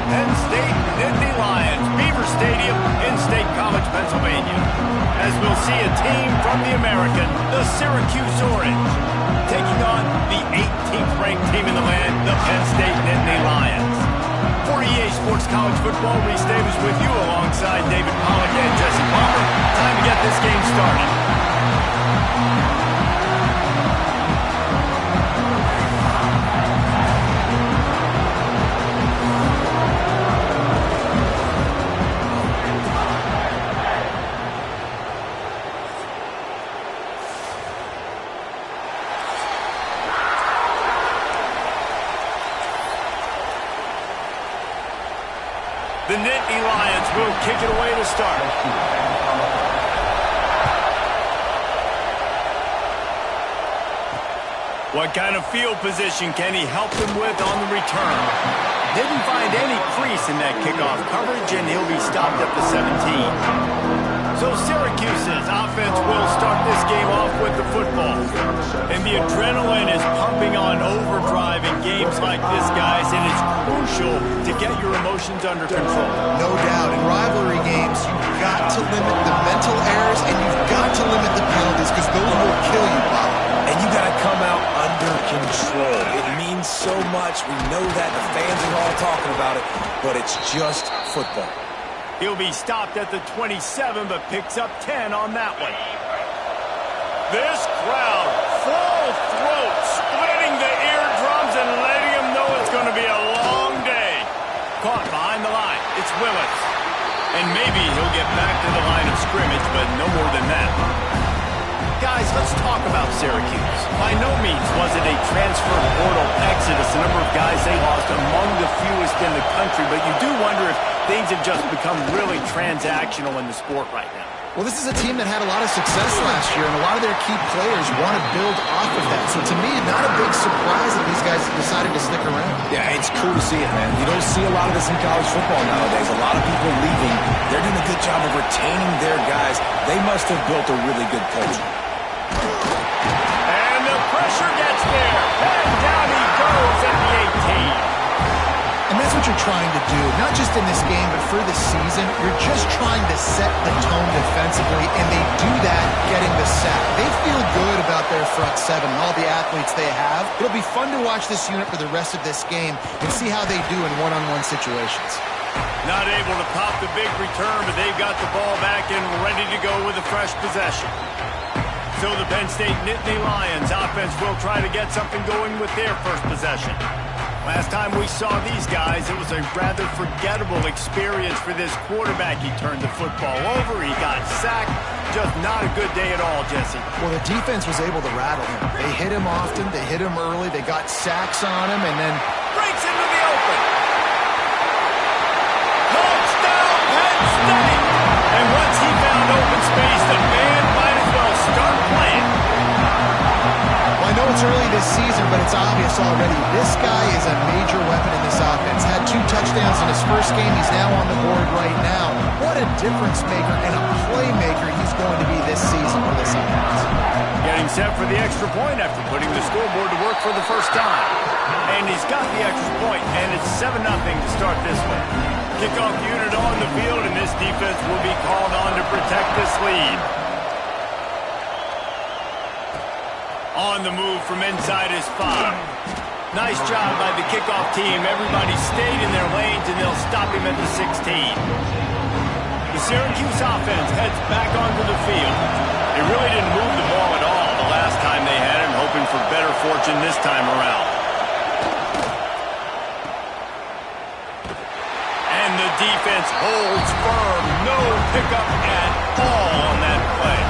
Penn State Nittany Lions, Beaver Stadium in State College, Pennsylvania. As we'll see a team from the American, the Syracuse Orange, taking on the 18th ranked team in the land, the Penn State Nittany Lions. For EA Sports College Football, Reese Davis with you alongside David Pollack and Jesse Palmer. Time to get this game started. The Nittany Lions will kick it away to start. What kind of field position can he help them with on the return? Didn't find any crease in that kickoff coverage, and he'll be stopped at the 17. So Syracuse's offense will start this game off with the football. And the adrenaline is pumping on overdrive in games like this, guys, and it's crucial to get your emotions under control. No doubt. In rivalry games, you've got to limit the mental errors, and you've got to limit the penalties, because those will kill you, Bob. And you got to come out under control. It means so much. We know that. The fans are all talking about it, but it's just football. He'll be stopped at the 27, but picks up 10 on that one. This crowd, full throat, splitting the eardrums and letting him know it's going to be a long day. Caught behind the line. It's Willis. And maybe he'll get back to the line of scrimmage, but no more than that. Guys, let's talk about Syracuse. By no means was it a transfer portal exodus. The number of guys they lost among the fewest in the country, but you do wonder if things have just become really transactional in the sport right now. Well, this is a team that had a lot of success last year, and a lot of their key players want to build off of that. So to me, not a big surprise that these guys decided to stick around. Yeah, it's cool to see it, man. You don't see a lot of this in college football nowadays. A lot of people leaving. They're doing a good job of retaining their guys. They must have built a really good culture. And the pressure gets there. And down he goes at the 18. And that's what you're trying to do, not just in this game, but for the season. You're just trying to set the tone defensively, and they do that getting the sack. They feel good about their front seven and all the athletes they have. It'll be fun to watch this unit for the rest of this game and see how they do in one-on-one situations. Not able to pop the big return, but they've got the ball back and ready to go with a fresh possession. So the Penn State Nittany Lions offense will try to get something going with their first possession. Last time we saw these guys, it was a rather forgettable experience for this quarterback. He turned the football over, he got sacked. Just not a good day at all, Jesse. Well, the defense was able to rattle him. They hit him often, they hit him early, they got sacks on him, and then breaks into the open. Touchdown, Penn State! And once he found open space, the band might as well start playing. Well, I know it's early this season, but it's obvious already. This guy is a major weapon in this offense. Had 2 touchdowns in his first game. He's now on the board right now. What a difference maker and a playmaker he's going to be this season for this offense. Getting set for the extra point after putting the scoreboard to work for the first time. And he's got the extra point, and it's 7-0 to start this one. Kickoff unit on the field, and this defense will be called on to protect this lead. On the move from inside his 5. Nice job by the kickoff team. Everybody stayed in their lanes, and they'll stop him at the 16. The Syracuse offense heads back onto the field. They really didn't move the ball at all the last time they had it, hoping for better fortune this time around. And the defense holds firm. No pickup at all on that play.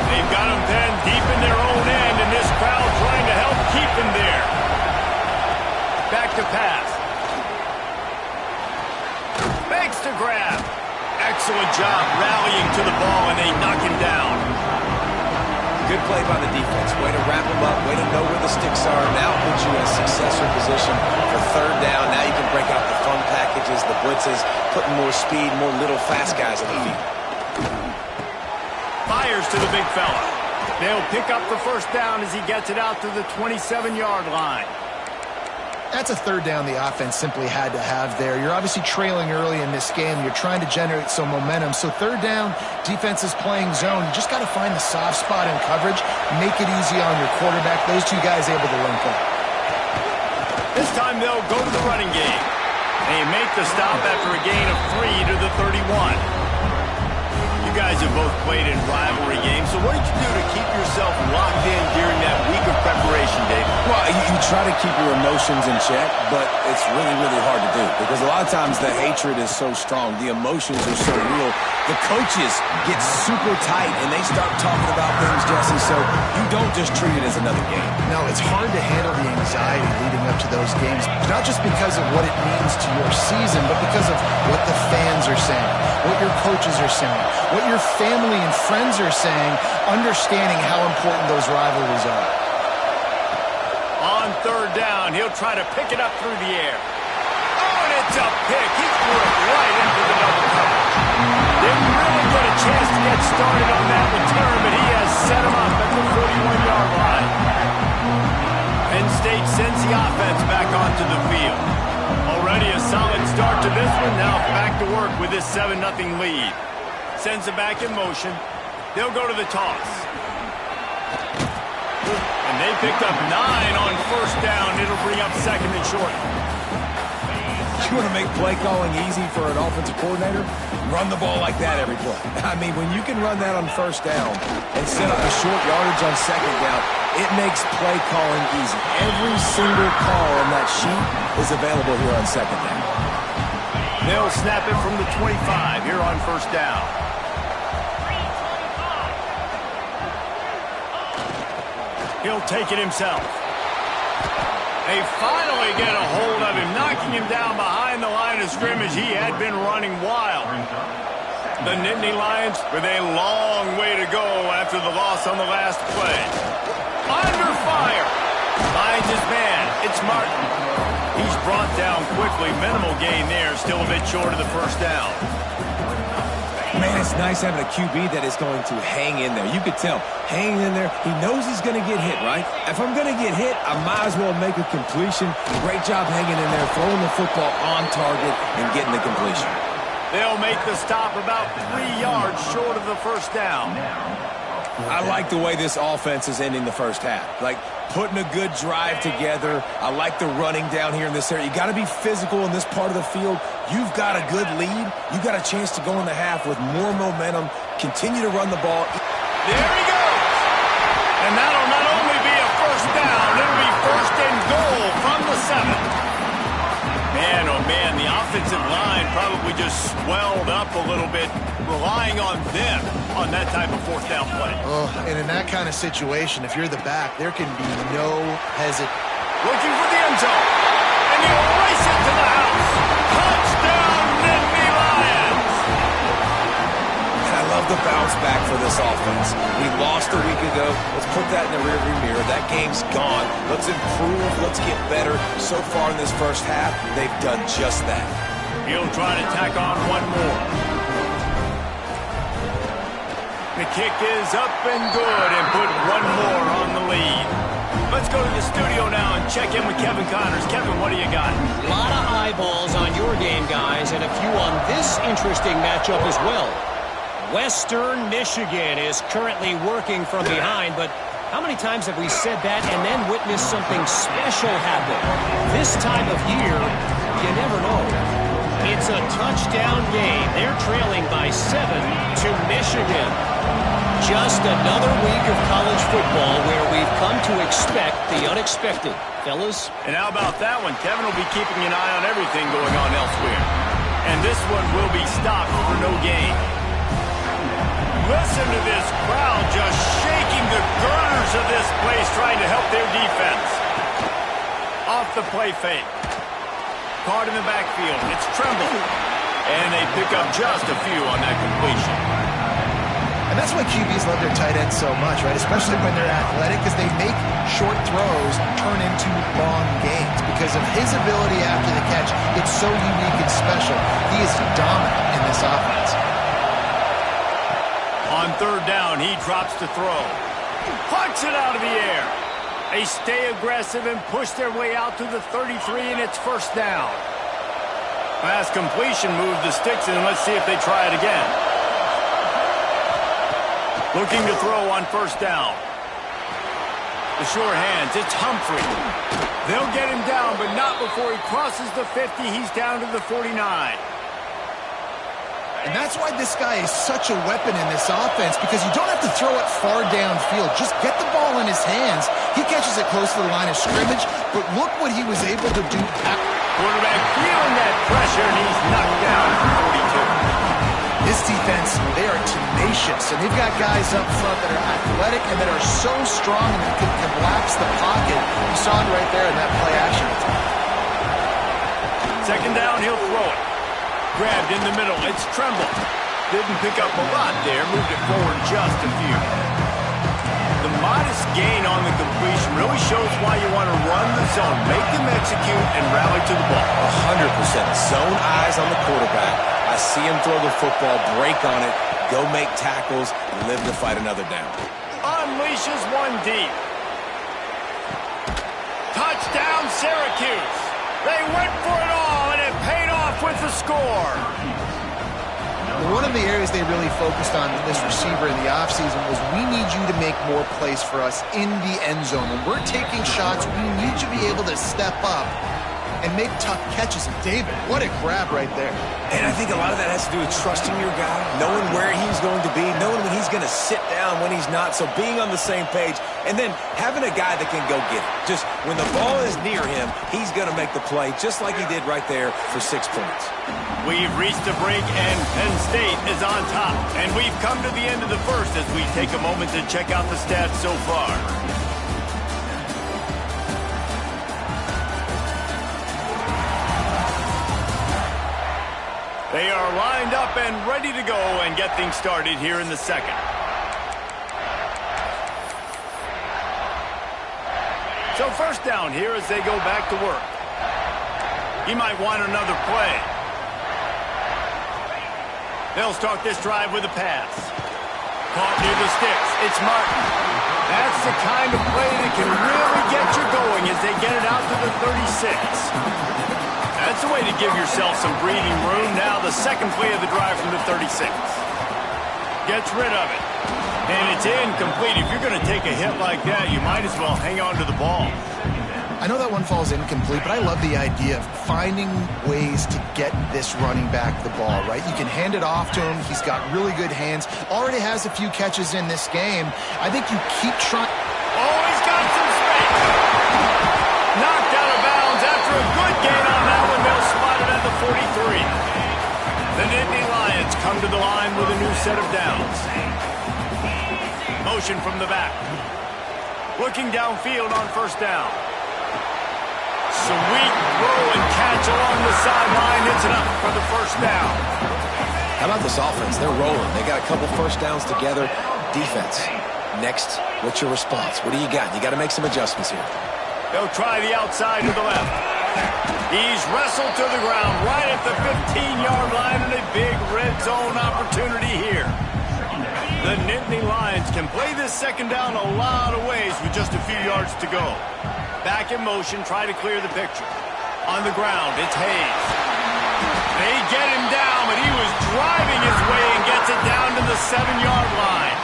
They've got him pinned deep in their own end, and this crowd trying to help keep him there. Back to pass. Fakes to grab. Excellent job rallying to the ball, and they knock him down. Good play by the defense. Way to wrap him up. Way to know where the sticks are. Now puts you in a successful position for 3rd down. Now you can break out the fun packages, the blitzes, putting more speed, more little fast guys on the field. Fires to the big fella. They'll pick up the first down as he gets it out to the 27-yard line. That's a third down the offense simply had to have there. You're obviously trailing early in this game. You're trying to generate some momentum. So third down, defense is playing zone. You just got to find the soft spot in coverage, make it easy on your quarterback. Those two guys able to link up. This time they'll go to the running game. They make the stop after a gain of 3 to the 31. You guys have both played in rivalry games, so what did you do to keep yourself locked in during that week of preparation, Dave? Well, you try to keep your emotions in check, but it's really, really hard to do because a lot of times the hatred is so strong. The emotions are so real. The coaches get super tight, and they start talking about things, Jesse, so you don't just treat it as another game. No, it's hard to handle the anxiety leading up to those games, not just because of what it means to your season, but because of what the fans are saying, what your coaches are saying, what your family and friends are saying, understanding how important those rivalries are. On third down, he'll try to pick it up through the air. Oh, and it's a pick. He threw it right into the double coverage. Didn't really get a chance to get started on that return, but he has set him up at the 41-yard line. Penn State sends the offense back onto the field. Already a solid start to this one. Now back to work with this 7-0 lead. Sends it back in motion. They'll go to the toss. And they picked up 9 on first down. It'll bring up second and short. You want to make play calling easy for an offensive coordinator? Run the ball like that every play. I mean, when you can run that on first down and set up a short yardage on second down, it makes play calling easy. Every single call on that sheet is available here on second down. They'll snap it from the 25 here on first down. He'll take it himself. They finally get a hold of him, knocking him down behind the line of scrimmage. He had been running wild. The Nittany Lions with a long way to go after the loss on the last play. Under fire. Finds his man. It's Martin. He's brought down quickly. Minimal gain there. Still a bit short of the first down. Man, it's nice having a QB that is going to hang in there. You could tell, hanging in there. He knows he's going to get hit, right? If I'm going to get hit, I might as well make a completion. Great job hanging in there, throwing the football on target and getting the completion. They'll make the stop about 3 yards short of the first down. I like the way this offense is ending the first half. Like, putting a good drive together. I like the running down here in this area. You got to be physical in this part of the field. You've got a good lead. You've got a chance to go in the half with more momentum. Continue to run the ball. There he goes. And that'll not only be a first down, it'll be first and goal from the 7. Man, oh man, the offensive line probably just swelled up a little bit, relying on them on that type of fourth down play. Oh, and in that kind of situation, if you're the back, there can be no hesitation. Looking for the end zone. And he'll race it to the house. Touchdown, Nittany Lions! I love the bounce back for this offense. We lost a week ago. Let's put that in the rearview mirror. That game's gone. Let's improve. Let's get better. So far in this first half, they've done just that. He'll try to tack on one more. The kick is up and good and put one more on the lead. Let's go to the studio now and check in with Kevin Connors. Kevin, what do you got? A lot of eyeballs on your game, guys, and a few on this interesting matchup as well. Western Michigan is currently working from behind, but how many times have we said that and then witnessed something special happen? This time of year, you never know. It's a touchdown game. They're trailing by 7 to Michigan. Just another week of college football where we've come to expect the unexpected. Fellas? And how about that one? Kevin will be keeping an eye on everything going on elsewhere. And this one will be stopped for no gain. Listen to this crowd just shaking the girders of this place trying to help their defense. Off the play fake. Caught in the backfield. It's Tremble. And they pick up just a few on that completion. And that's why QBs love their tight ends so much, right? Especially when they're athletic, because they make short throws turn into long gains. Because of his ability after the catch, it's so unique and special. He is dominant in this offense. On third down, he drops to throw. Plucks it out of the air. They stay aggressive and push their way out to the 33, and it's first down. Pass completion, move the sticks, and let's see if they try it again. Looking to throw on first down. The sure hands, it's Humphrey. They'll get him down, but not before he crosses the 50. He's down to the 49. And that's why this guy is such a weapon in this offense, because you don't have to throw it far downfield. Just get the ball in his hands. He catches it close to the line of scrimmage, but look what he was able to do. Quarterback feeling that pressure, and he's knocked down for 42. This defense, they are tenacious, and they've got guys up front that are athletic and that are so strong and can collapse the pocket. You saw it right there in that play action. Second down, he'll throw it. Grabbed in the middle, it's Tremble. Didn't pick up a lot there, moved it forward just a few. The modest gain on the completion really shows why you want to run the zone, make them execute, and rally to the ball. 100%. Zone eyes on the quarterback. I see him throw the football, break on it, go make tackles, and live to fight another down. Unleashes one deep. Touchdown, Syracuse. They went for it all, and it paid off with the score. One of the areas they really focused on with this receiver in the offseason was, we need you to make more plays for us in the end zone. When we're taking shots, we need you to be able to step up and make tough catches. And David, what a grab right there. And I think a lot of that has to do with trusting your guy, knowing where he's going to be, knowing when he's going to sit down, when he's not, so being on the same page, and then having a guy that can go get it. Just when the ball is near him, he's going to make the play, just like he did right there for 6 points. We've reached the brink, and Penn State is on top. And we've come to the end of the first as we take a moment to check out the stats so far. They are lined up and ready to go and get things started here in the second. So first down here as they go back to work. He might want another play. They'll start this drive with a pass. Caught near the sticks. It's Martin. That's the kind of play that can really get you going as they get it out to the 36. That's the way to give yourself some breathing room. Now the second play of the drive from the 36. Gets rid of it. And it's incomplete. If you're going to take a hit like that, you might as well hang on to the ball. I know that one falls incomplete, but I love the idea of finding ways to get this running back the ball, right? You can hand it off to him. He's got really good hands. Already has a few catches in this game. I think you keep trying. Oh, he's got some space. Knocked out of bounds after a good gain on that one. They'll spot it at the 43. The Nittany Lions come to the line with a new set of downs. Motion from the back. Looking downfield on first down. Sweet throw and catch along the sideline. It's enough for the first down. How about this offense? They're rolling. They got a couple first downs together. Defense. Next, what's your response? What do you got? You got to make some adjustments here. They'll try the outside to the left. He's wrestled to the ground right at the 15-yard line, and a big red zone opportunity here. The Nittany Lions can play this second down a lot of ways with just a few yards to go. Back in motion, try to clear the picture. On the ground, it's Hayes. They get him down, but he was driving his way and gets it down to the 7-yard line.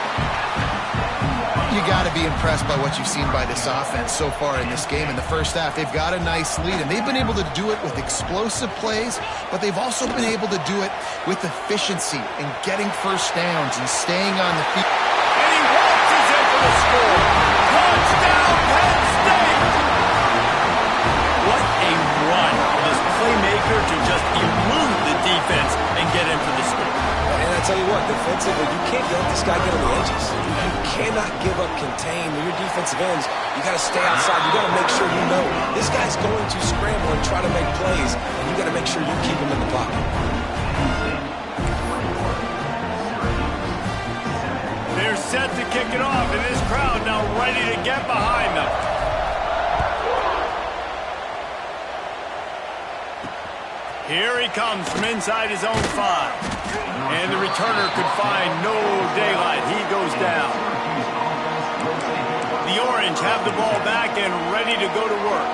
You got to be impressed by what you've seen by this offense so far in this game. In the first half, they've got a nice lead, and they've been able to do it with explosive plays, but they've also been able to do it with efficiency and getting first downs and staying on the field. And he waltzes in for the score. Touchdown, Penn State! What a run for this playmaker to just elude the defense and get in for the score. And I tell you what, defensively, you can't let this guy get on the edges. You cannot give up contain. When your defensive ends, you got to stay outside. You got to make sure you know this guy's going to scramble and try to make plays, and you got to make sure you keep him in the pocket. They're set to kick it off, and this crowd now ready to get behind them. Here he comes from inside his own 5. And the returner could find no daylight. He goes down. The Orange Orange have the ball back and ready to go to work.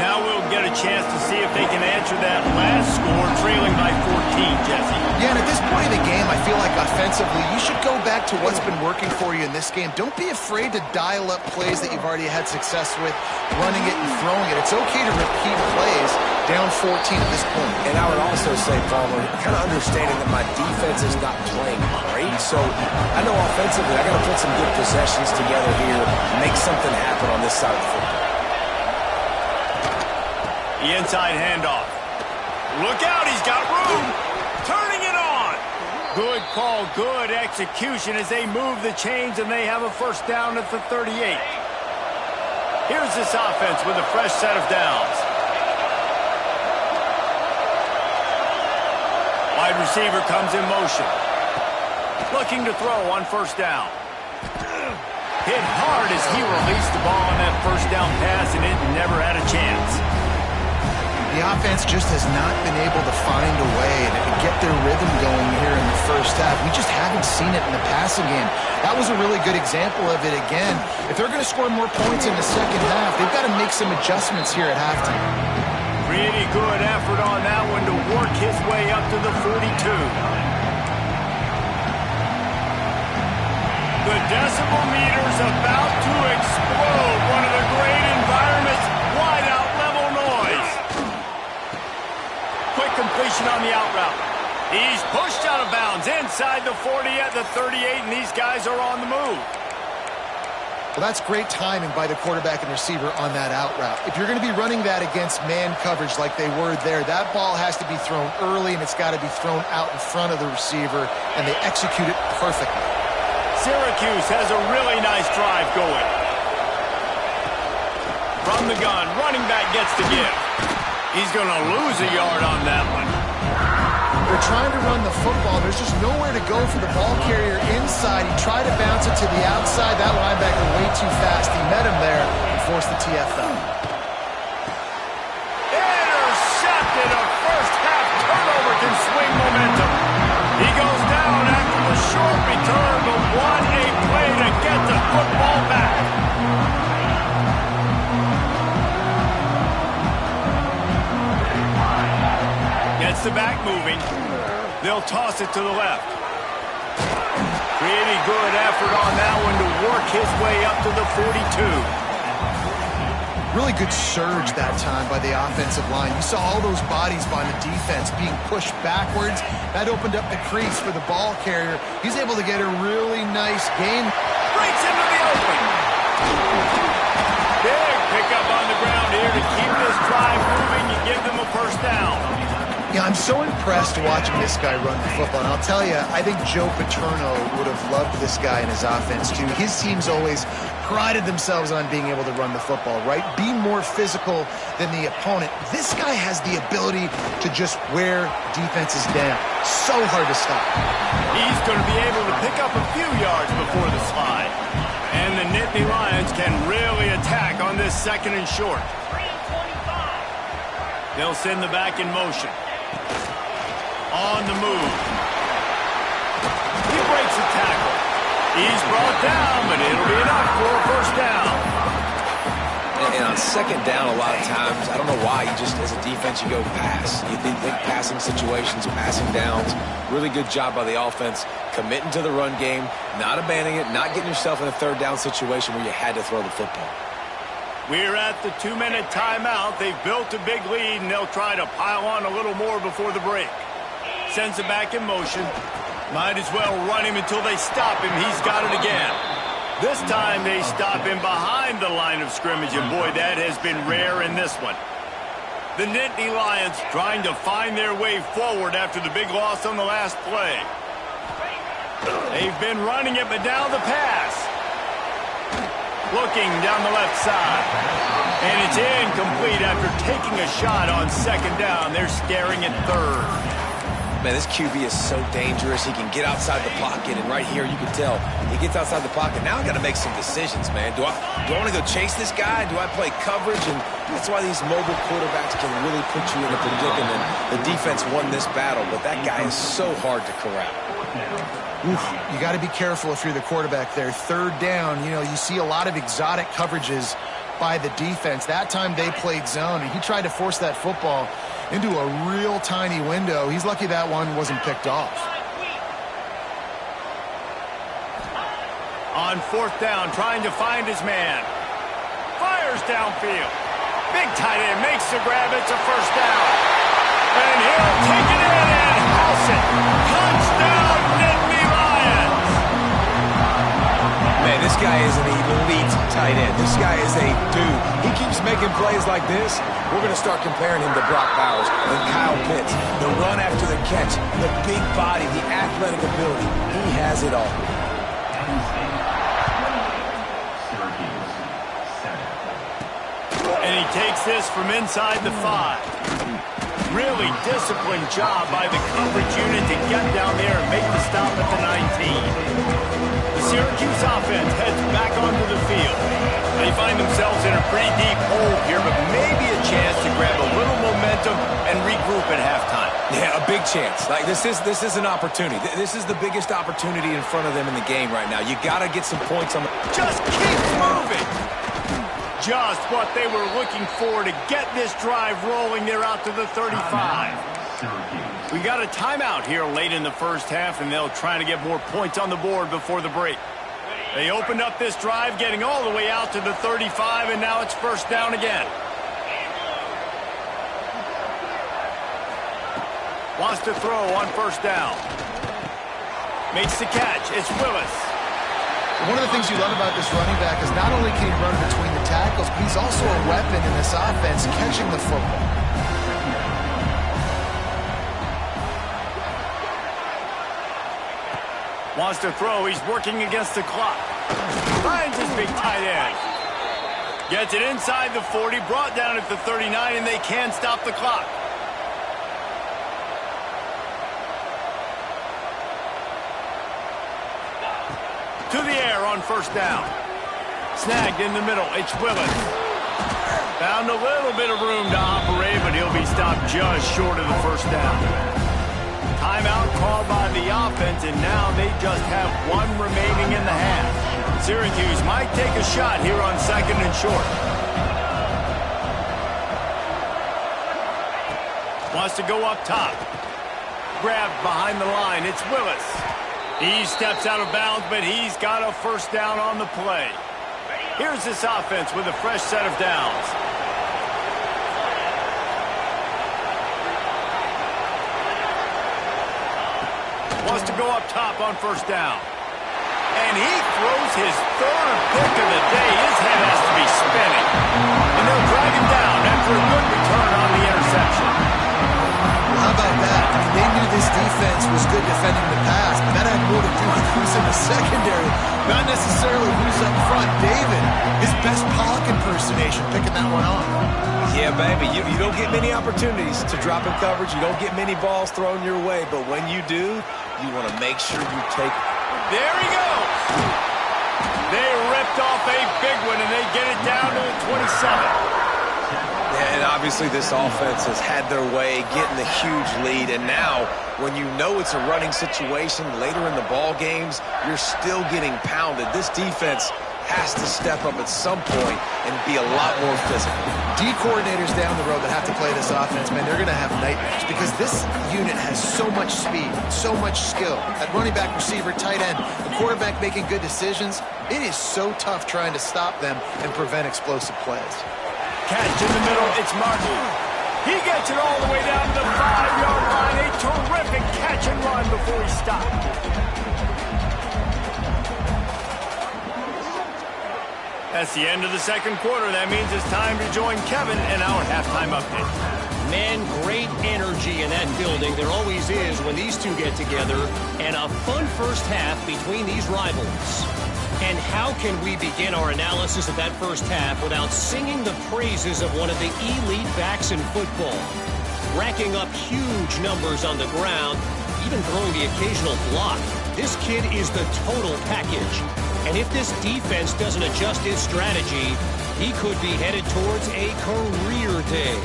Now we'll get a chance to see if they can answer that last score, trailing by 14, Jesse. Yeah, and at this point of the game, I feel like offensively, you should go back to what's been working for you in this game. Don't be afraid to dial up plays that you've already had success with, running it and throwing it. It's okay to repeat plays down 14 at this point. And I would also say, Palmer, kind of understanding that my defense is not playing great. So I know offensively, I got to put some good possessions together here, make something happen on this side of the football. The inside handoff. Look out, he's got room. Turning it on. Good call, good execution as they move the chains and they have a first down at the 38. Here's this offense with a fresh set of downs. Wide receiver comes in motion. Looking to throw on first down. Hit hard as he released the ball on that first down pass and it never had a chance. The offense just has not been able to find a way to get their rhythm going here in the first half. We just haven't seen it in the passing game. That was a really good example of it again. If they're going to score more points in the second half, they've got to make some adjustments here at halftime. Pretty good effort on that one to work his way up to the 42. The decibel meter's about to explode. One of the great environments, wide out level noise. Quick completion on the out route. He's pushed out of bounds inside the 40 at the 38, and these guys are on the move. Well, that's great timing by the quarterback and receiver on that out route. If you're going to be running that against man coverage like they were there, that ball has to be thrown early, and it's got to be thrown out in front of the receiver, and they execute it perfectly. Syracuse has a really nice drive going. From the gun, running back gets the give. He's going to lose a yard on that one. They're trying to run the football. There's just nowhere to go for the ball carrier inside. He tried to bounce it to the outside. That linebacker way too fast. He met him there and forced the TFL. Intercepted. A first half turnover can swing momentum. He goes down after the short return, but what a play to get the football back. Gets the back moving. They'll toss it to the left. Pretty good effort on that one to work his way up to the 42. Really good surge that time by the offensive line. You saw all those bodies by the defense being pushed backwards. That opened up the crease for the ball carrier. He's able to get a really nice gain. Breaks into the open. Big pickup on the ground here to keep this drive moving. You give them a first down. Yeah, I'm so impressed watching this guy run the football. And I'll tell you, I think Joe Paterno would have loved this guy in his offense too. His teams always prided themselves on being able to run the football, right? Be more physical than the opponent. This guy has the ability to just wear defenses down. So hard to stop. He's going to be able to pick up a few yards before the slide. And the Nittany Lions can really attack on this second and short. They'll send the back in motion. On the move. He breaks the tackle. He's brought down, but it'll be enough for a first down. And on second down, a lot of times, I don't know why, you just, as a defense, you go pass. You think passing situations, passing downs. Really good job by the offense, committing to the run game, not abandoning it, not getting yourself in a third down situation where you had to throw the football. We're at the 2-minute timeout. They've built a big lead, and they'll try to pile on a little more before the break. Sends it back in motion. Might as well run him until they stop him. He's got it again. This time they stop him behind the line of scrimmage, and boy, that has been rare in this one. The Nittany Lions trying to find their way forward after the big loss on the last play. They've been running it, but now the pass. Looking down the left side. And it's incomplete after taking a shot on second down. They're staring at third. Man, this QB is so dangerous. He can get outside the pocket, and right here you can tell he gets outside the pocket. Now I got to make some decisions, man. Do I want to go chase this guy? Do I play coverage? And that's why these mobile quarterbacks can really put you in a predicament. The defense won this battle, but that guy is so hard to corral. You got to be careful if you're the quarterback there. Third down, you see a lot of exotic coverages by the defense. That time they played zone, and he tried to force that football into a real tiny window. He's lucky that one wasn't picked off. On fourth down, trying to find his man. Fires downfield. Big tight end makes the grab. It's a first down. And he'll take it in and house it. Touchdown, Nittany Lions. Man, this guy is an elite tight end. This guy is a dude. He keeps making plays like this. We're going to start comparing him to Brock Bowers and Kyle Pitts. The run after the catch, the big body, the athletic ability. He has it all. And he takes this from inside the 5. Really disciplined job by the coverage unit to get down there and make the stop at the 19. The Syracuse offense heads back onto the field. They find themselves in a pretty deep hole here, but maybe a chance to grab a little momentum and regroup at halftime. Yeah, a big chance. Like this is an opportunity. This is the biggest opportunity in front of them in the game right now. You got to get some points on the... Just keep moving. Just what they were looking for to get this drive rolling. They're out to the 35. We got a timeout here late in the first half, and they'll try to get more points on the board before the break. They opened up this drive, getting all the way out to the 35, and now it's first down again. Wants to throw on first down. Makes the catch. It's Willis. One of the things you love about this running back is not only can he run between the tackles, but he's also a weapon in this offense catching the football. Wants to throw. He's working against the clock. Finds his big tight end. Gets it inside the 40, brought down at the 39, and they can't stop the clock. To the air on first down. Snagged in the middle. It's Willis. Found a little bit of room to operate, but he'll be stopped just short of the first down. Timeout called by the offense, and now they just have one remaining in the half. Syracuse might take a shot here on second and short. Wants to go up top. Grabbed behind the line. It's Willis. He steps out of bounds, but he's got a first down on the play. Here's this offense with a fresh set of downs. Wants to go up top on first down. And he throws his third pick of the day. His head has to be spinning. And they'll drag him down after a good return on the interception. Well, how about that? I mean, they knew this defense was good defending the pass, but that had more to do with who's in the secondary, not necessarily who's up front. David, his best Pollock impersonation, picking that one off. Yeah, baby, you don't get many opportunities to drop in coverage. You don't get many balls thrown your way, but when you do, you want to make sure you take... There he goes. They ripped off a big one, and they get it down to the 27. And obviously this offense has had their way, getting the huge lead. And now, when you know it's a running situation later in the ball games, you're still getting pounded. This defense has to step up at some point and be a lot more physical. D coordinators down the road that have to play this offense, man, they're going to have nightmares because this unit has so much speed, so much skill. At running back, receiver, tight end, the quarterback making good decisions. It is so tough trying to stop them and prevent explosive plays. Catch in the middle. It's Martin. He gets it all the way down to the 5-yard line. A terrific catch and run before he stopped. That's the end of the second quarter. That means it's time to join Kevin in our halftime update. Man, great energy in that building. There always is when these two get together. And a fun first half between these rivals. And how can we begin our analysis of that first half without singing the praises of one of the elite backs in football? Racking up huge numbers on the ground, even throwing the occasional block. This kid is the total package. And if this defense doesn't adjust its strategy, he could be headed towards a career day.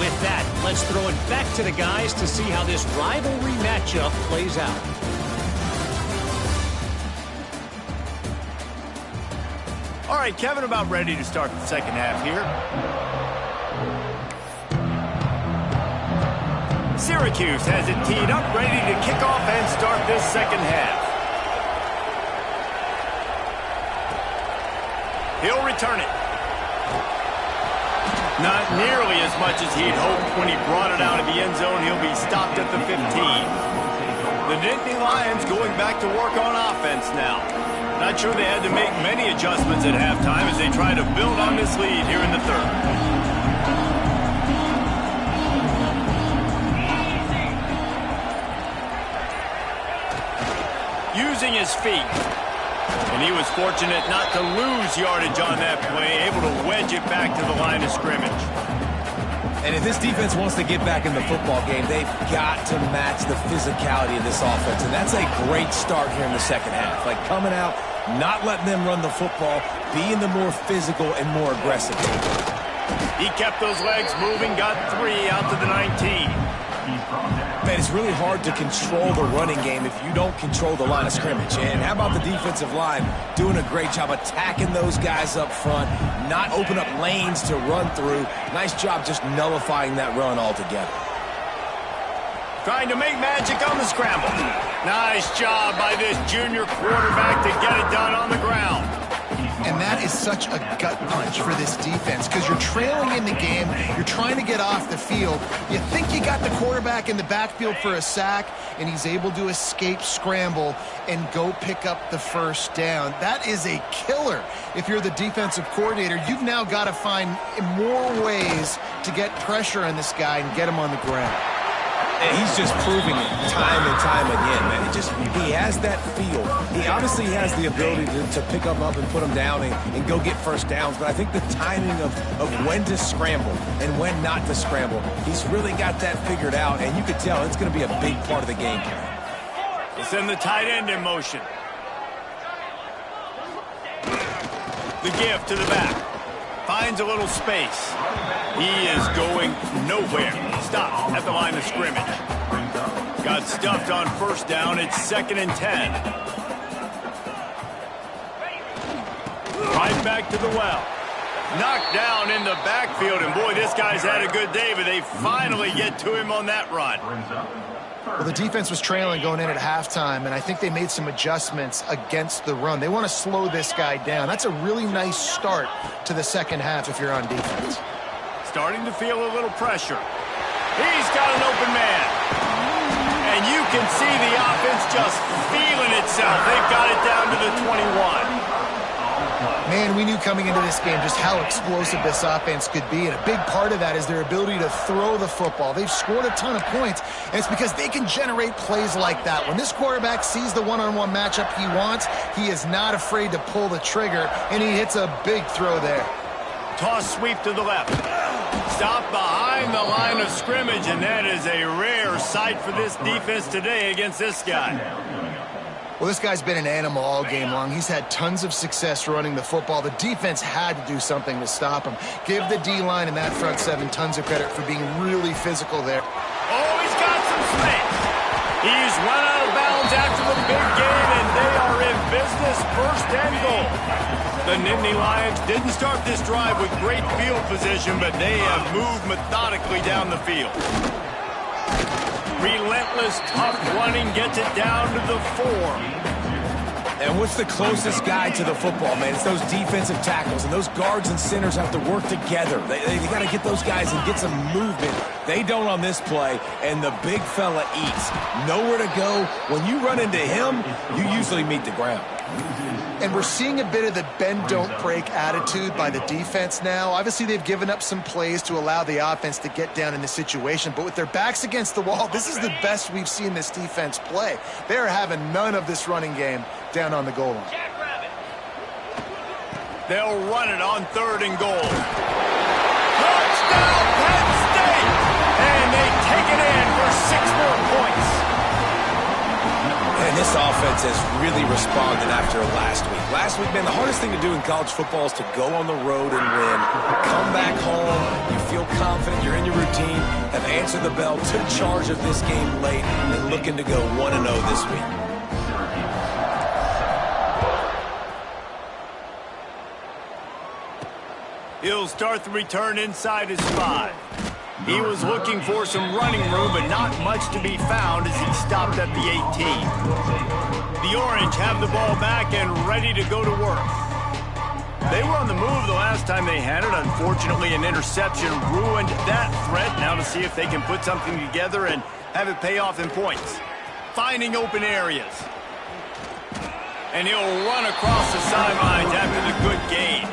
With that, let's throw it back to the guys to see how this rivalry matchup plays out. right, Kevin, about ready to start the second half here. Syracuse has it teed up, ready to kick off and start this second half. He'll return it. Not nearly as much as he'd hoped when he brought it out of the end zone. He'll be stopped at the 15. The Nittany Lions going back to work on offense now. Not sure they had to make many adjustments at halftime as they try to build on this lead here in the third. Using his feet. And he was fortunate not to lose yardage on that play, able to wedge it back to the line of scrimmage. And if this defense wants to get back in the football game, they've got to match the physicality of this offense. And that's a great start here in the second half. Like coming out, not letting them run the football, being the more physical and more aggressive. He kept those legs moving, got 3 out to the 19. Man, it's really hard to control the running game if you don't control the line of scrimmage. And how about the defensive line doing a great job attacking those guys up front, not open up lanes to run through. Nice job just nullifying that run altogether. Trying to make magic on the scramble. Nice job by this junior quarterback to get it done on the ground. And that is such a gut punch for this defense because you're trailing in the game. You're trying to get off the field. You think you got the quarterback in the backfield for a sack, and he's able to escape scramble and go pick up the first down. That is a killer. If you're the defensive coordinator, you've now got to find more ways to get pressure on this guy and get him on the ground. And he's just proving it time and time again, man. He has that feel. He obviously has the ability to pick him up and put him down and go get first downs. But I think the timing of when to scramble and when not to scramble, he's really got that figured out. And you can tell it's going to be a big part of the game plan. We'll send the tight end in motion. The give to the back. Finds a little space. He is going nowhere. Stopped at the line of scrimmage. Got stuffed on first down. It's 2nd and 10. Right back to the well. Knocked down in the backfield. And boy, this guy's had a good day, but they finally get to him on that run. Well, the defense was trailing going in at halftime, and I think they made some adjustments against the run. They want to slow this guy down. That's a really nice start to the second half if you're on defense. Starting to feel a little pressure. He's got an open man. And you can see the offense just feeling itself. They've got it down to the 21. Man, we knew coming into this game just how explosive this offense could be, and a big part of that is their ability to throw the football. They've scored a ton of points, and it's because they can generate plays like that. When this quarterback sees the one-on-one matchup he wants, he is not afraid to pull the trigger, and he hits a big throw there. Toss sweep to the left. Stop behind the line of scrimmage, and that is a rare sight for this defense today against this guy. Well, this guy's been an animal all game long. He's had tons of success running the football. The defense had to do something to stop him. Give the D-line and that front seven tons of credit for being really physical there. Oh, he's got some space. He's run out of bounds after the big game, and they are in business, 1st and goal. The Nittany Lions didn't start this drive with great field position, but they have moved methodically down the field. Relentless, tough running gets it down to the 4. And what's the closest guy to the football, man? It's those defensive tackles, and those guards and centers have to work together. They got to get those guys and get some movement. They don't on this play, and the big fella eats. Nowhere to go. When you run into him, you usually meet the ground. And we're seeing a bit of the bend-don't-break attitude by the defense now. Obviously, they've given up some plays to allow the offense to get down in the situation. But with their backs against the wall, this is the best we've seen this defense play. They are having none of this running game down on the goal line. They'll run it on 3rd and goal. Touchdown, Penn State! And they take it in for 6 more points. And this offense has really responded after last week. Last week, man, the hardest thing to do in college football is to go on the road and win. Come back home, you feel confident, you're in your routine, have answered the bell, took charge of this game late, and looking to go 1-0 this week. He'll start the return inside his 5. He was looking for some running room, but not much to be found as he stopped at the 18. The Orange have the ball back and ready to go to work. They were on the move the last time they had it. Unfortunately, an interception ruined that threat. Now to see if they can put something together and have it pay off in points. Finding open areas. And he'll run across the sidelines after the good gain.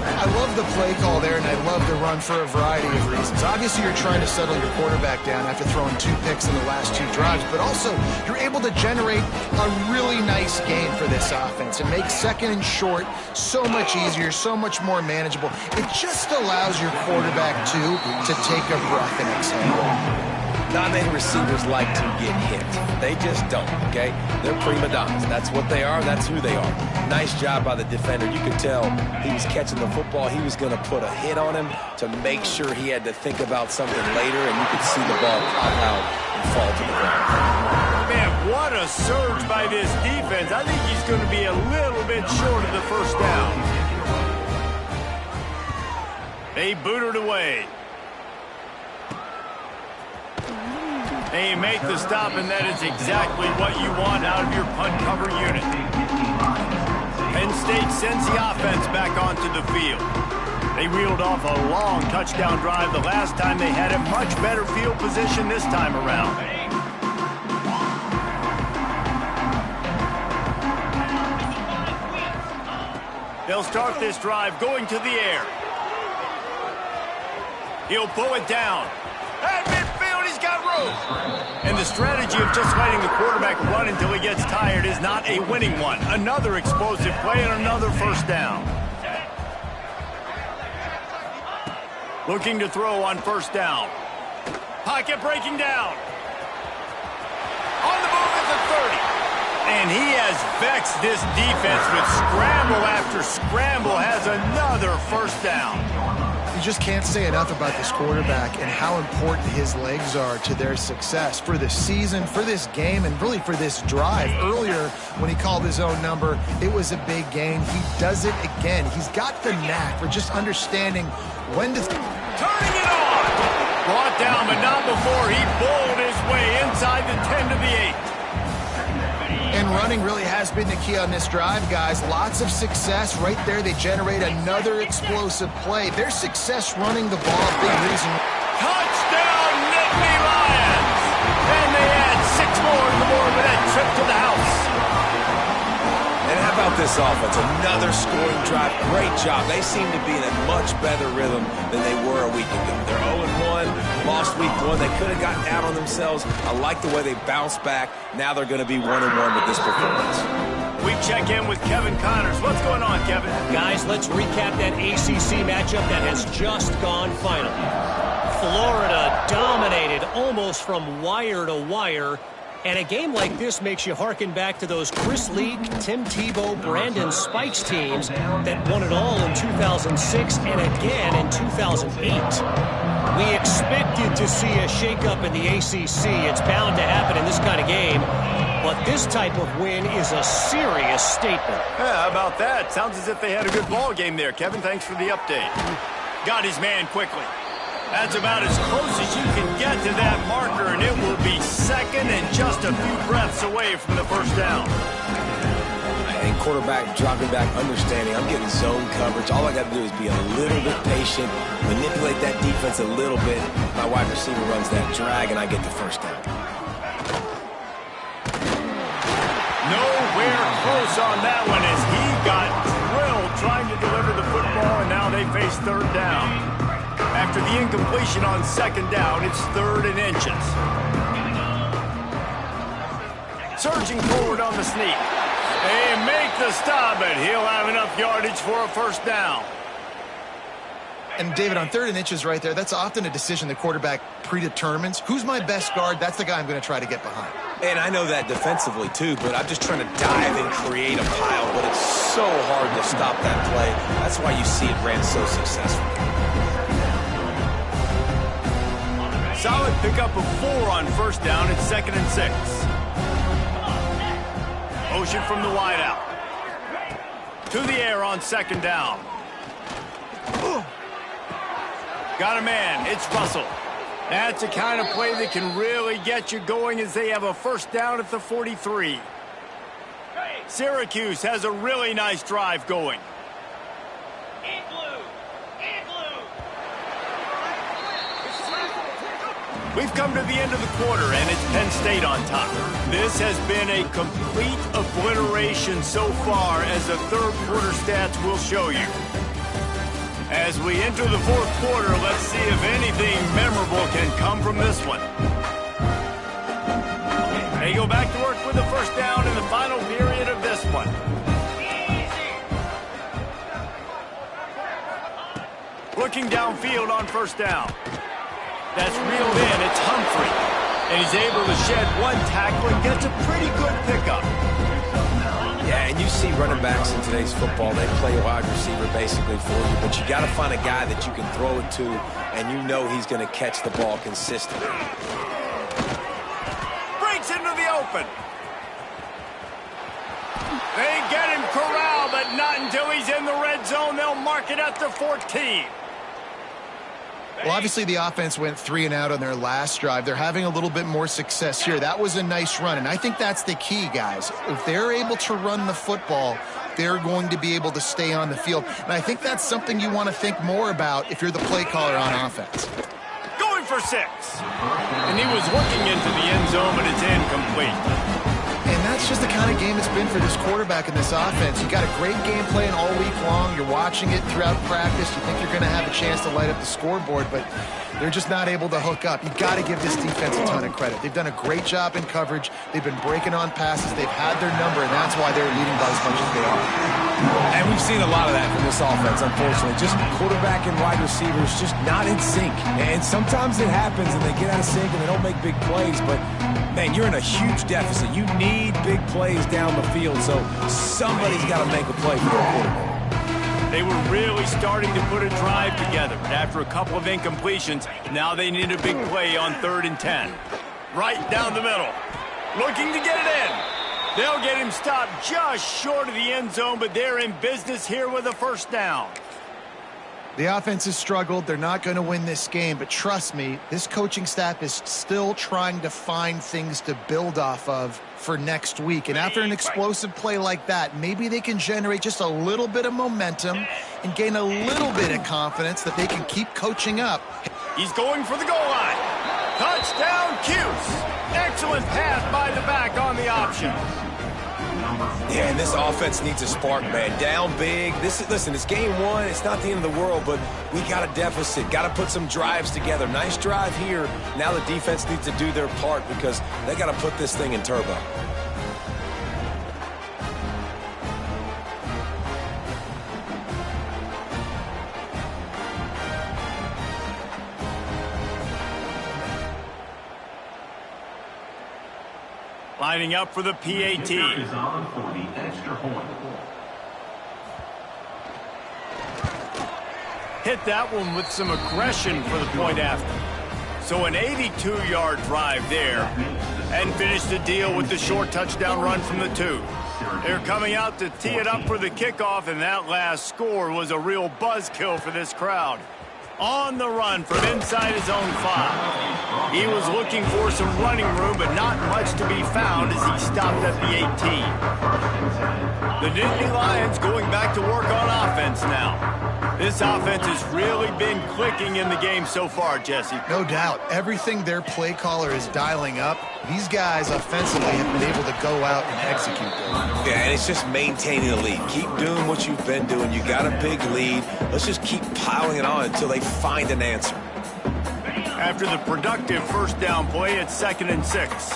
I love the play call there, and I love the run for a variety of reasons. Obviously, you're trying to settle your quarterback down after throwing 2 picks in the last 2 drives, but also you're able to generate a really nice gain for this offense and make second and short so much easier, so much more manageable. It just allows your quarterback, too, to take a breath and exhale. Not many receivers like to get hit. They just don't, okay? They're prima donnas. That's what they are. That's who they are. Nice job by the defender. You could tell he was catching the football. He was going to put a hit on him to make sure he had to think about something later, and you could see the ball pop out and fall to the ground. Man, what a surge by this defense. I think he's going to be a little bit short of the first down. They boot it away. They make the stop, and that is exactly what you want out of your punt cover unit. Penn State sends the offense back onto the field. They reeled off a long touchdown drive the last time they had a much better field position this time around. They'll start this drive going to the air. He'll pull it down. At midfield, he's got room. And the strategy of just letting the quarterback run until he gets tired is not a winning one. Another explosive play and another first down. Looking to throw on first down. Pocket breaking down. On the move at the 30. And he has vexed this defense with scramble after scramble. Has another first down. You just can't say enough about this quarterback and how important his legs are to their success for this season, for this game, and really for this drive. Earlier, when he called his own number, it was a big gain. He does it again. He's got the knack for just understanding when to... Turning it on! Brought down, but not before he bowled his way inside the 10 to the 8. And running really has been the key on this drive, guys. Lots of success right there. They generate another explosive play. Their success running the ball, big reason. Touchdown, Nittany Lions! And they add 6 more in the morning with that trip to the house. And how about this offense? Another scoring drive. Great job. They seem to be in a much better rhythm than they were a week ago. They're 0-1, lost week 1. They could have gotten out on themselves. I like the way they bounced back. Now they're going to be 1-1 with this performance. We check in with Kevin Connors. What's going on, Kevin? Guys, let's recap that ACC matchup that has just gone final. Florida dominated almost from wire to wire. And a game like this makes you harken back to those Chris Leak, Tim Tebow, Brandon Spikes teams that won it all in 2006 and again in 2008. We expected to see a shakeup in the ACC. It's bound to happen in this kind of game. But this type of win is a serious statement. Yeah, how about that? Sounds as if they had a good ball game there. Kevin, thanks for the update. Got his man quickly. That's about as close as you can get to that marker, and it will be second and just a few breaths away from the first down. And quarterback dropping back, understanding I'm getting zone coverage. All I got to do is be a little bit patient, manipulate that defense a little bit. My wide receiver runs that drag, and I get the first down. Nowhere close on that one as he got drilled trying to deliver the football, and now they face third down. After the incompletion on second down, it's 3rd and inches. Surging forward on the sneak. They make the stop, but he'll have enough yardage for a first down. And, David, on 3rd and inches right there, that's often a decision the quarterback predetermines. Who's my best guard? That's the guy I'm going to try to get behind. And I know that defensively, too, but I'm just trying to dive and create a pile, but it's so hard to stop that play. That's why you see it ran so successfully. Solid pickup of 4 on first down. It's 2nd and 6. Motion from the wideout. To the air on second down. Got a man. It's Russell. That's the kind of play that can really get you going as they have a first down at the 43. Syracuse has a really nice drive going. We've come to the end of the quarter, and it's Penn State on top. This has been a complete obliteration so far, as the third quarter stats will show you. As we enter the fourth quarter, let's see if anything memorable can come from this one. They go back to work with the first down in the final period of this one. Looking downfield on first down. That's reeled in. It's Humphrey. And he's able to shed one tackle and gets a pretty good pickup. Yeah, and you see running backs in today's football, they play wide receiver basically for you, but you got to find a guy that you can throw it to, and you know he's going to catch the ball consistently. Breaks into the open. They get him corralled, but not until he's in the red zone. They'll mark it at the 14. Well, obviously the offense went 3 and out on their last drive. They're having a little bit more success here. That was a nice run, and I think that's the key, guys. If they're able to run the football, they're going to be able to stay on the field. And I think that's something you want to think more about if you're the play caller on offense. Going for 6. And he was looking into the end zone, but it's incomplete. And that's just the kind of game it's been for this quarterback in this offense. You got a great game plan all week long. You're watching it throughout practice. You think you're going to have a chance to light up the scoreboard, but they're just not able to hook up. You got to give this defense a ton of credit. They've done a great job in coverage. They've been breaking on passes. They've had their number, and that's why they're leading by as much as they are. And we've seen a lot of that from this offense, unfortunately. Just quarterback and wide receivers just not in sync. And sometimes it happens, and they get out of sync, and they don't make big plays, but man, you're in a huge deficit. You need big plays down the field, so somebody's got to make a play for their quarterback. They were really starting to put a drive together, but after a couple of incompletions, now they need a big play on 3rd and 10. Right down the middle. Looking to get it in. They'll get him stopped just short of the end zone, but they're in business here with a first down. The offense has struggled. They're not going to win this game, but trust me, this coaching staff is still trying to find things to build off of for next week. And after an explosive play like that, maybe they can generate just a little bit of momentum and gain a little bit of confidence that they can keep coaching up. He's going for the goal line. Touchdown, Cuse. Excellent pass by the back on the option. Yeah, and this offense needs a spark, man. Down big. Listen, it's game 1. It's not the end of the world, but we got a deficit. Got to put some drives together. Nice drive here. Now the defense needs to do their part because they got to put this thing in turbo. Lining up for the PAT. Hit that one with some aggression for the point after. So an 82-yard drive there, and finished the deal with the short touchdown run from the 2. They're coming out to tee it up for the kickoff, and that last score was a real buzzkill for this crowd. On the run from inside his own 5. He was looking for some running room, but not much to be found as he stopped at the 18. The Nittany Lions going back to work on offense now. This offense has really been clicking in the game so far, Jesse. No doubt. Everything their play caller is dialing up, these guys offensively have been able to go out and execute them. Yeah, and it's just maintaining the lead. Keep doing what you've been doing. You got a big lead. Let's just keep piling it on until they find an answer. After the productive first down play, it's 2nd and 6.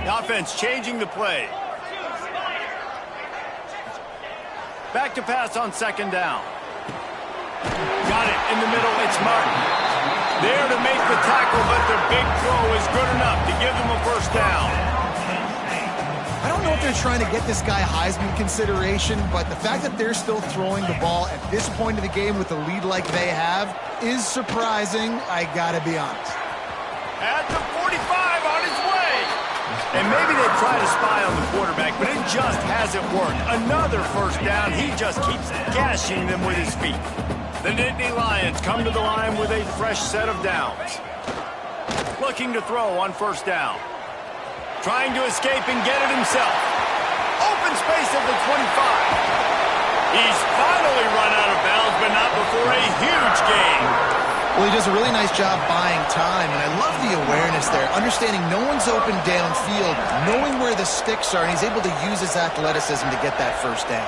The offense changing the play. Back to pass on 2nd down. Got it in the middle. It's Martin. There to make the tackle, but their big throw is good enough to give them a first down. I don't know if they're trying to get this guy Heisman consideration, but the fact that they're still throwing the ball at this point of the game with a lead like they have is surprising, I gotta be honest. At the 45 on his way. And maybe they try to spy on the quarterback, but it just hasn't worked. Another first down. He just keeps gashing them with his feet. The Nittany Lions come to the line with a fresh set of downs. Looking to throw on first down. Trying to escape and get it himself. Open space at the 25. He's finally run out of bounds, but not before a huge gain. Well, he does a really nice job buying time, and I love the awareness there, understanding no one's open downfield, knowing where the sticks are, and he's able to use his athleticism to get that first down.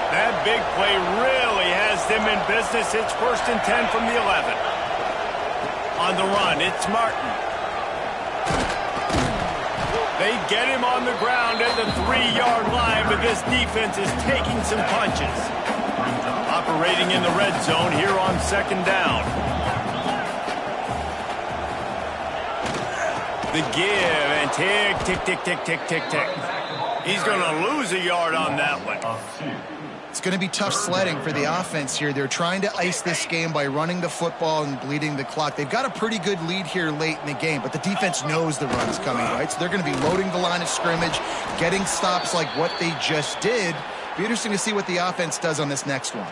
That big play really has them in business. It's 1st and 10 from the 11. On the run, it's Martin. They get him on the ground at the 3-yard line, but this defense is taking some punches. Operating in the red zone here on 2nd down. The give and tick, tick, tick, tick, tick, tick, tick. He's going to lose a yard on that one. It's going to be tough sledding for the offense here. They're trying to ice this game by running the football and bleeding the clock. They've got a pretty good lead here late in the game, but the defense knows the run's coming, right? So they're going to be loading the line of scrimmage, getting stops like what they just did. Be interesting to see what the offense does on this next one.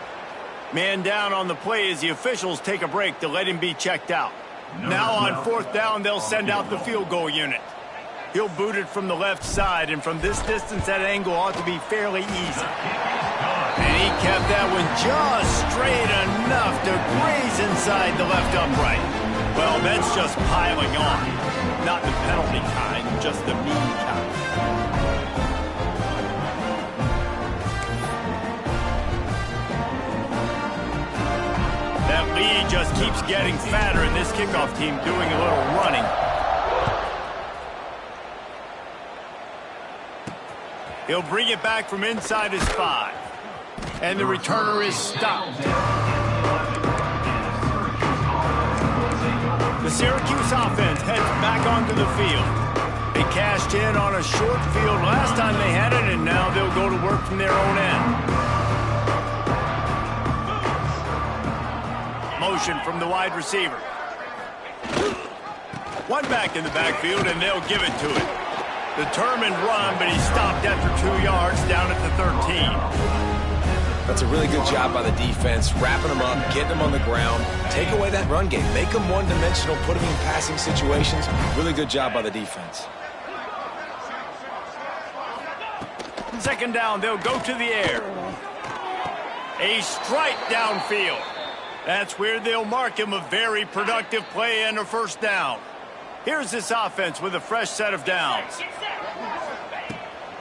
Man down on the play as the officials take a break to let him be checked out. Now on 4th down, they'll send out the field goal unit. He'll boot it from the left side, and from this distance, that angle ought to be fairly easy. And he kept that one just straight enough to graze inside the left upright. Well, that's just piling on. Not the penalty kind, just the mean kind. That lead just keeps getting fatter, and this kickoff team doing a little running. He'll bring it back from inside his 5. And the returner is stopped. The Syracuse offense heads back onto the field. They cashed in on a short field last time they had it, and now they'll go to work from their own end. Motion from the wide receiver. One back in the backfield, and they'll give it to him. Determined run, but he stopped after 2 yards down at the 13. That's a really good job by the defense, wrapping them up, getting them on the ground. Take away that run game. Make them one-dimensional, put them in passing situations. Really good job by the defense. 2nd down, they'll go to the air. A strike downfield. That's where they'll mark him a very productive play and a 1st down. Here's this offense with a fresh set of downs.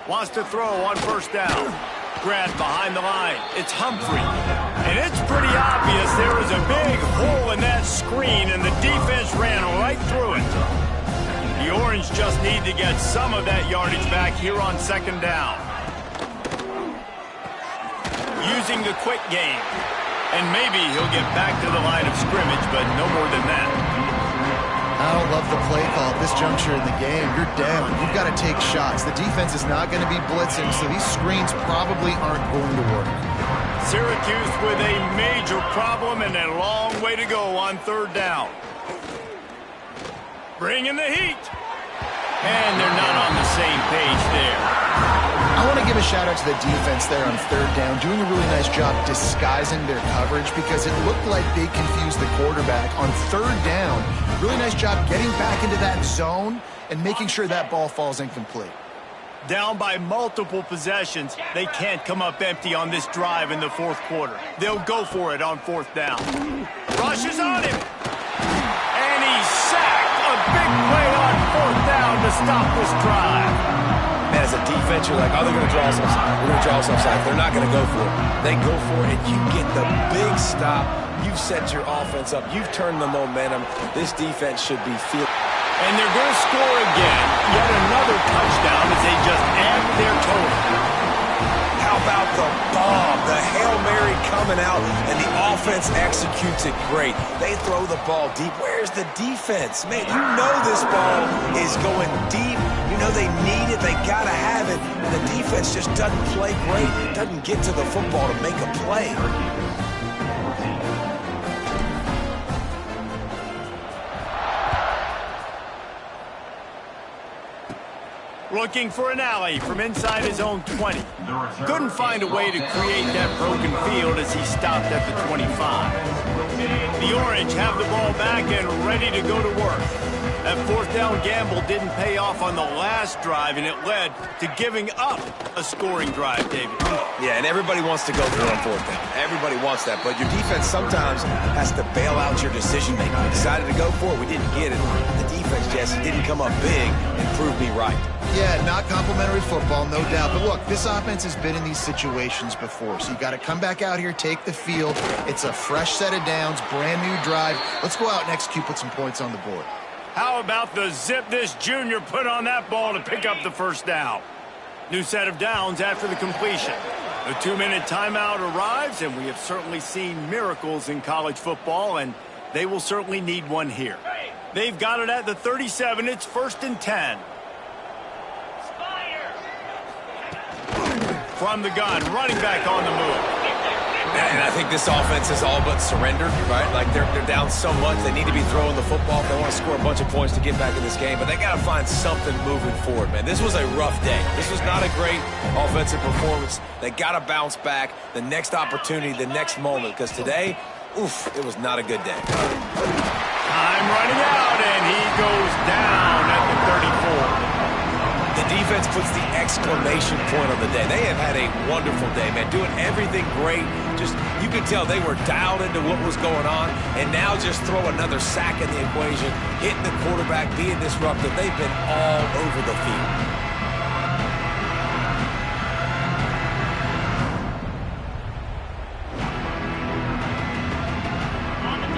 Wants to throw on 1st down. Grabbed behind the line. It's Humphrey. And it's pretty obvious there was a big hole in that screen, and the defense ran right through it. The Orange just need to get some of that yardage back here on 2nd down. Using the quick game. And maybe he'll get back to the line of scrimmage, but no more than that. I don't love the play call at this juncture in the game. You're down. You've got to take shots. The defense is not going to be blitzing, so these screens probably aren't going to work. Syracuse with a major problem and a long way to go on 3rd down. Bringing the heat. And they're not on the same page there. I want to give a shout-out to the defense there on 3rd down, doing a really nice job disguising their coverage because it looked like they confused the quarterback. On 3rd down, really nice job getting back into that zone and making sure that ball falls incomplete. Down by multiple possessions, they can't come up empty on this drive in the 4th quarter. They'll go for it on 4th down. Rushes on him. And he's sacked. A big play on 4th down to stop this drive. Man, as a defense, you're like, oh, they're going to draw us offside. We're going to draw us offside. They're not going to go for it. They go for it, and you get the big stop. You've set your offense up. You've turned the momentum. This defense should be feeling. And they're going to score again. Yet another touchdown as they just add their total. How about the bomb? The Hail Mary coming out, and the offense executes it great. They throw the ball deep. Where's the defense? Man, you know this ball is going deep. You know they need it. They got to have it. And the defense just doesn't play great. Doesn't get to the football to make a play. Looking for an alley from inside his own 20. Couldn't find a way to create that broken field as he stopped at the 25. The Orange have the ball back and ready to go to work. That fourth down gamble didn't pay off on the last drive, and it led to giving up a scoring drive, David. Yeah, and everybody wants to go for it on fourth down. Everybody wants that, but your defense sometimes has to bail out your decision-making. We decided to go for it. We didn't get it. The defense, Jesse, didn't come up big and prove me right. Yeah, not complimentary football, no doubt. But look, this offense has been in these situations before, so you got to come back out here, take the field. It's a fresh set of downs, brand new drive. Let's go out and execute, put some points on the board. How about the zip this junior put on that ball to pick up the first down? New set of downs after the completion. The 2-minute timeout arrives, and we have certainly seen miracles in college football, and they will certainly need one here. They've got it at the 37. It's 1st and 10. From the gun, running back on the move. And I think this offense is all but surrendered, right? Like they're down so much, they need to be throwing the football if they want to score a bunch of points to get back in this game. But they got to find something moving forward, man. This was a rough day. This was not a great offensive performance. They got to bounce back the next opportunity, the next moment, because today, oof, it was not a good day. Time running out, and he goes down at the 34. The defense puts the exclamation point on the day. They have had a wonderful day, man, doing everything great. Just, you could tell they were dialed into what was going on, and now just throw another sack in the equation, hitting the quarterback, being disruptive. They've been all over the field.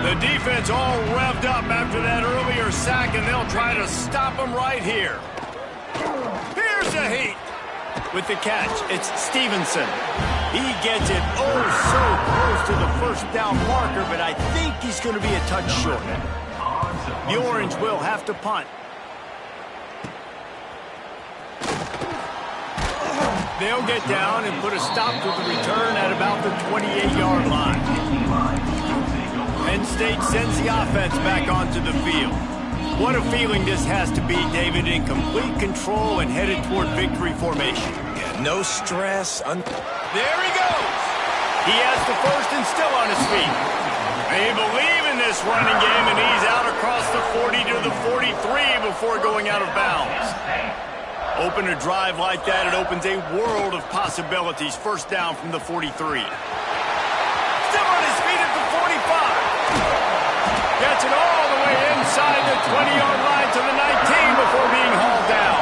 The defense all revved up after that earlier sack, and they'll try to stop him right here. Here's a heat. With the catch, it's Stevenson. He gets it oh so close to the first down marker, but I think he's going to be a touch short. The Orange will have to punt. They'll get down and put a stop to the return at about the 28-yard line. Penn State sends the offense back onto the field. What a feeling this has to be, David, in complete control and headed toward victory formation. Yeah, no stress. There he goes. He has the first and still on his feet. They believe in this running game, and he's out across the 40 to the 43 before going out of bounds. Open a drive like that, it opens a world of possibilities. First down from the 43. Still on his feet at the 45. Gets it all the way inside the 20-yard line to the 19 before being hauled down.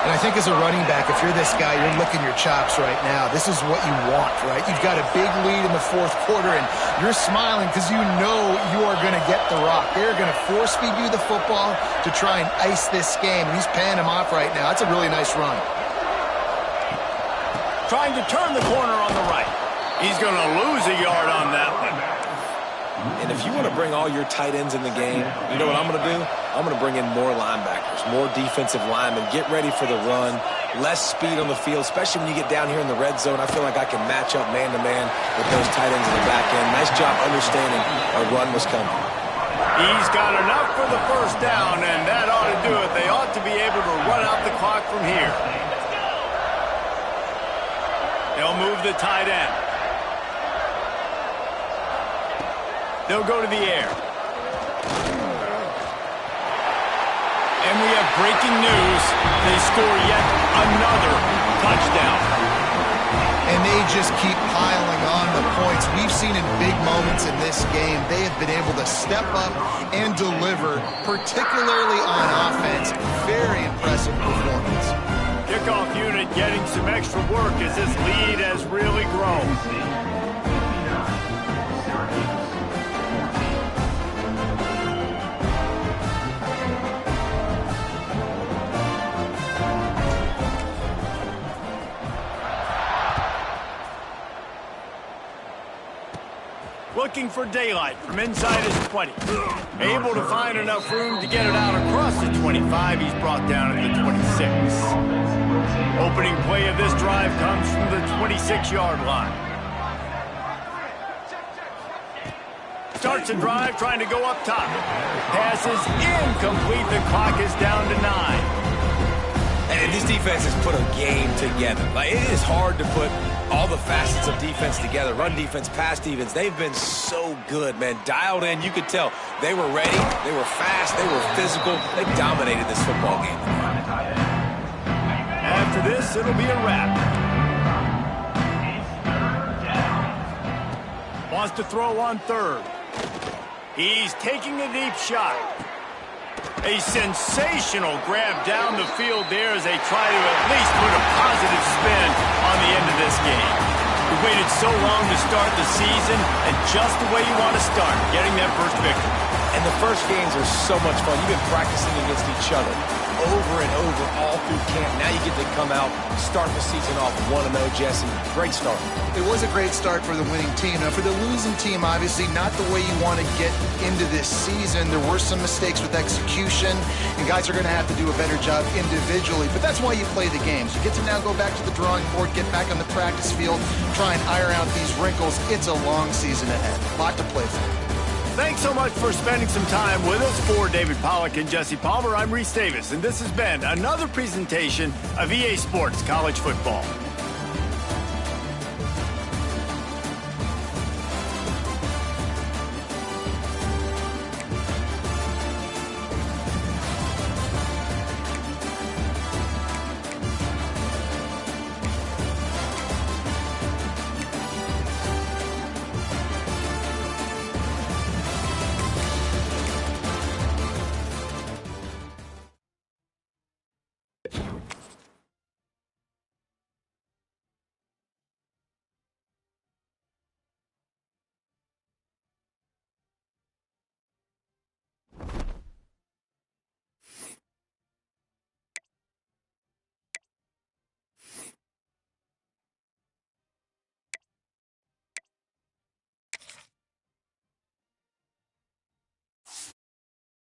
And I think as a running back, if you're this guy, you're licking your chops right now. This is what you want, right? You've got a big lead in the fourth quarter, and you're smiling because you know you are going to get the rock. They're going to force feed you the football to try and ice this game. And he's paying him off right now. That's a really nice run. Trying to turn the corner on the right. He's going to lose a yard on that one. And if you want to bring all your tight ends in the game, you know what I'm going to do? I'm going to bring in more linebackers, more defensive linemen, get ready for the run, less speed on the field, especially when you get down here in the red zone. I feel like I can match up man-to-man with those tight ends in the back end. Nice job understanding a run was coming. He's got enough for the first down, and that ought to do it. They ought to be able to run out the clock from here. They'll move the tight end. They'll go to the air. And we have breaking news. They score yet another touchdown. And they just keep piling on the points. We've seen in big moments in this game, they have been able to step up and deliver, particularly on offense. Very impressive performance. Kickoff unit getting some extra work as this lead has really grown. Looking for daylight from inside his 20. Able to find enough room to get it out across the 25. He's brought down at the 26. Opening play of this drive comes from the 26-yard line. Starts a drive trying to go up top. Pass is incomplete. The clock is down to 9. And this defense has put a game together. Like, it is hard to put all the facets of defense together. Run defense, pass defense. They've been so good, man. Dialed in. You could tell they were ready. They were fast. They were physical. They dominated this football game. After this, it'll be a wrap. Wants to throw on third. He's taking a deep shot. A sensational grab down the field there as they try to at least put a positive spin on the end of this game. We waited so long to start the season, and just the way you want to start, getting that first victory. And the first games are so much fun. You've been practicing against each other over and over all through camp. Now you get to come out, start the season off 1-0, Jesse. Great start. It was a great start for the winning team. Now, for the losing team, obviously not the way you want to get into this season. There were some mistakes with execution, and guys are going to have to do a better job individually. But that's why you play the games. You get to now go back to the drawing board, get back on the practice field, try and iron out these wrinkles. It's a long season ahead. A lot to play for. Thanks so much for spending some time with us. For David Pollack and Jesse Palmer, I'm Reese Davis, and this has been another presentation of EA Sports College Football.